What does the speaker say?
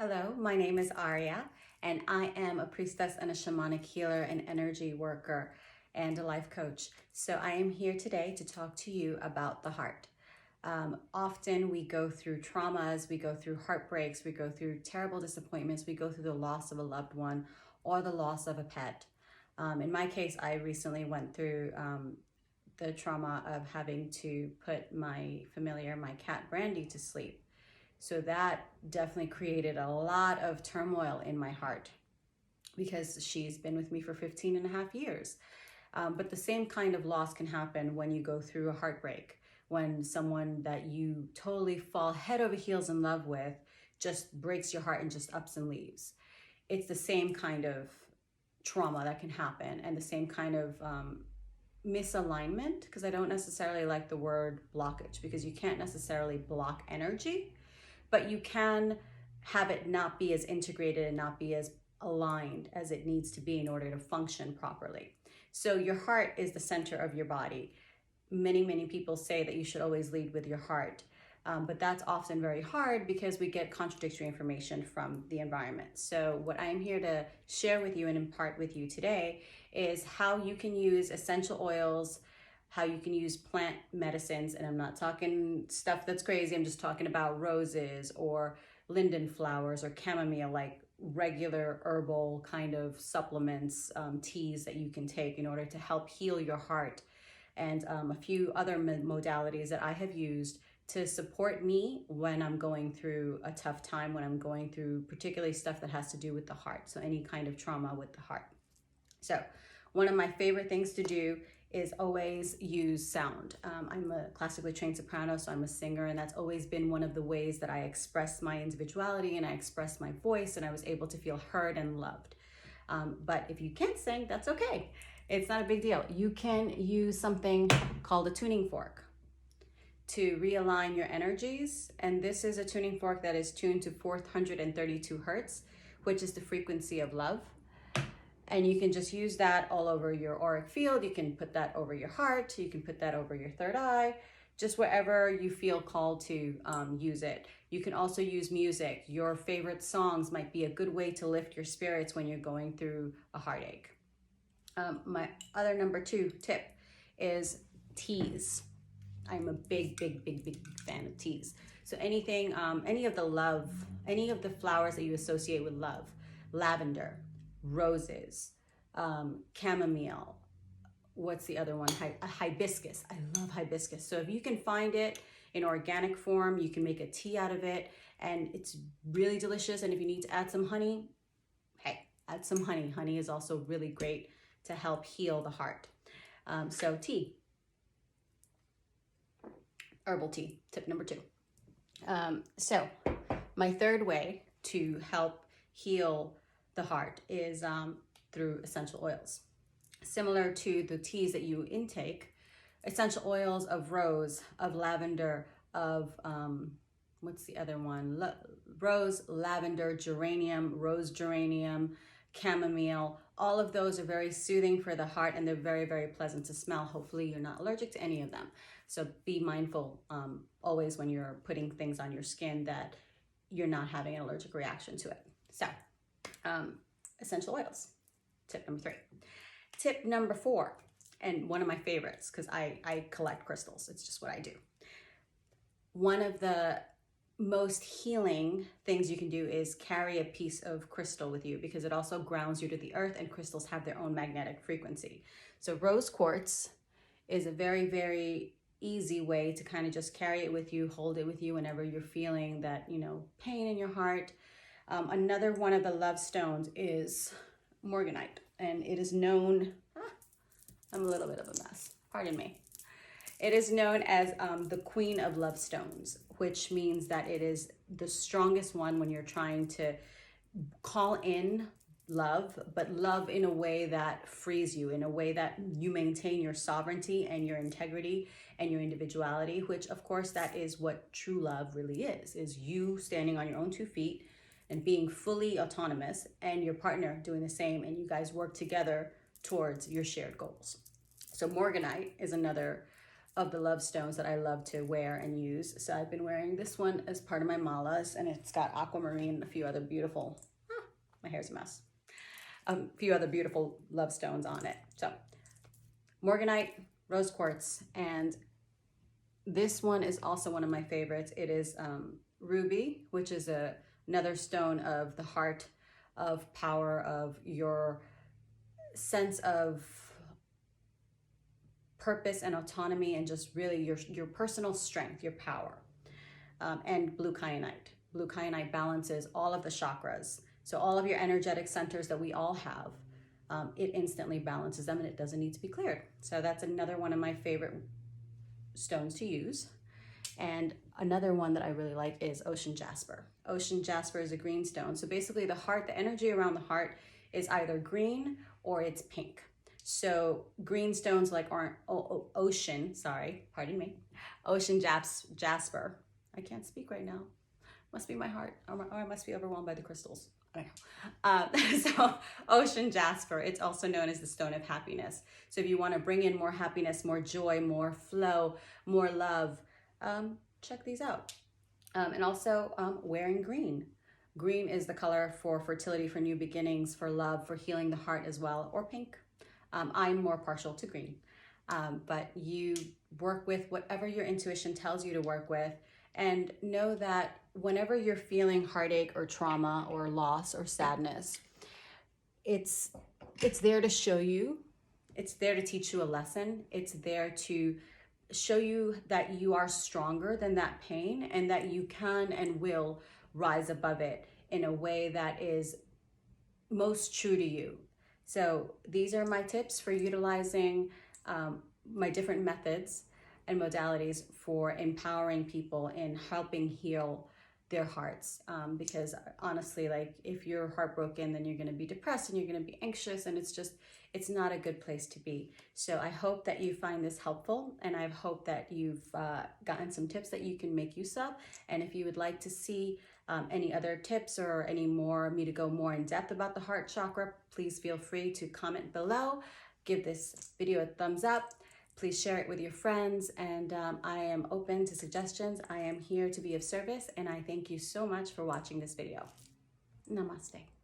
Hello, my name is Áurea, and I am a priestess and a shamanic healer and energy worker and a life coach. So I am here today to talk to you about the heart. Often we go through traumas, we go through heartbreaks, we go through terrible disappointments, we go through the loss of a loved one or the loss of a pet. In my case, I recently went through the trauma of having to put my familiar, my cat Brandy, to sleep. So that definitely created a lot of turmoil in my heart because she's been with me for 15 and a half years. But the same kind of loss can happen when you go through a heartbreak, when someone that you totally fall head over heels in love with just breaks your heart and just ups and leaves. It's the same kind of trauma that can happen, and the same kind of misalignment, because I don't necessarily like the word blockage, because you can't necessarily block energy, but you can have it not be as integrated and not be as aligned as it needs to be in order to function properly. So your heart is the center of your body. Many people say that you should always lead with your heart, but that's often very hard because we get contradictory information from the environment. So what I am here to share with you and impart with you today is how you can use essential oils, how you can use plant medicines, and I'm not talking stuff that's crazy, I'm just talking about roses or linden flowers or chamomile, like regular herbal kind of supplements, teas that you can take in order to help heal your heart, and a few other modalities that I have used to support me when I'm going through a tough time, when I'm going through particularly stuff that has to do with the heart, so any kind of trauma with the heart. So one of my favorite things to do is always use sound. I'm a classically trained soprano, so I'm a singer, and that's always been one of the ways that I express my individuality and I express my voice, and I was able to feel heard and loved. But if you can't sing, that's okay. It's not a big deal. You can use something called a tuning fork to realign your energies, and this is a tuning fork that is tuned to 432 hertz, which is the frequency of love. And you can just use that all over your auric field. You can put that over your heart. You can put that over your third eye, just wherever you feel called to use it. You can also use music. Your favorite songs might be a good way to lift your spirits when you're going through a heartache. My other number 2 tip is teas. I'm a big fan of teas. So anything, any of the flowers that you associate with love, lavender, roses, chamomile, what's the other one? Hibiscus. I love hibiscus. So if you can find it in organic form, you can make a tea out of it, and it's really delicious. And if you need to add some honey, hey, add some honey. Honey is also really great to help heal the heart. So tea, herbal tea, tip number 2. So my third way to help heal the heart is through essential oils. Similar to the teas that you intake, essential oils of rose, of lavender, of what's the other one? Rose, lavender, geranium, rose geranium, chamomile. All of those are very soothing for the heart, and they're very pleasant to smell. Hopefully you're not allergic to any of them. So be mindful always when you're putting things on your skin that you're not having an allergic reaction to it. So essential oils, tip number 3. Tip number 4, and one of my favorites, because I collect crystals. It's just what I do. One of the most healing things you can do is carry a piece of crystal with you, because it also grounds you to the earth, and crystals have their own magnetic frequency. So rose quartz is a very easy way to kind of just carry it with you, hold it with you whenever you're feeling that, pain in your heart. Another one of the love stones is morganite, and it is known, I'm a little bit of a mess, pardon me. It is known as the queen of love stones, which means that it is the strongest one when you're trying to call in love, but love in a way that frees you, in a way that you maintain your sovereignty and your integrity and your individuality, which of course that is what true love really is you standing on your own 2 feet and being fully autonomous, and your partner doing the same, and you guys work together towards your shared goals. So morganite is another of the love stones that I love to wear and use. So I've been wearing this one as part of my malas, and it's got aquamarine and a few other beautiful, my hair's a mess, a few other beautiful love stones on it. So morganite, rose quartz, and this one is also one of my favorites. It is ruby, which is another stone of the heart, of power, of your sense of purpose and autonomy, and just really your personal strength, your power. And blue kyanite. Blue kyanite balances all of the chakras. So all of your energetic centers that we all have, it instantly balances them, and it doesn't need to be cleared. So that's another one of my favorite stones to use. And another one that I really like is ocean jasper. Ocean jasper is a green stone. So basically the heart, the energy around the heart is either green or it's pink. So green stones like ocean jasper. I can't speak right now. Must be my heart, or I must be overwhelmed by the crystals. I don't know. So ocean jasper, it's also known as the stone of happiness. So if you want to bring in more happiness, more joy, more flow, more love, check these out. And also wearing green. Green is the color for fertility, for new beginnings, for love, for healing the heart as well, or pink. I'm more partial to green, but you work with whatever your intuition tells you to work with, and know that whenever you're feeling heartache or trauma or loss or sadness, it's there to show you, it's there to teach you a lesson, it's there to show you that you are stronger than that pain, and that you can and will rise above it in a way that is most true to you. So these are my tips for utilizing my different methods and modalities for empowering people in helping heal their hearts. Because honestly, like if you're heartbroken, then you're going to be depressed and you're going to be anxious, and it's not a good place to be. So I hope that you find this helpful, and I hope that you've gotten some tips that you can make use of. And if you would like to see any other tips or any more, me to go more in depth about the heart chakra, please feel free to comment below. Give this video a thumbs up. Please share it with your friends, and I am open to suggestions. I am here to be of service, and I thank you so much for watching this video. Namaste.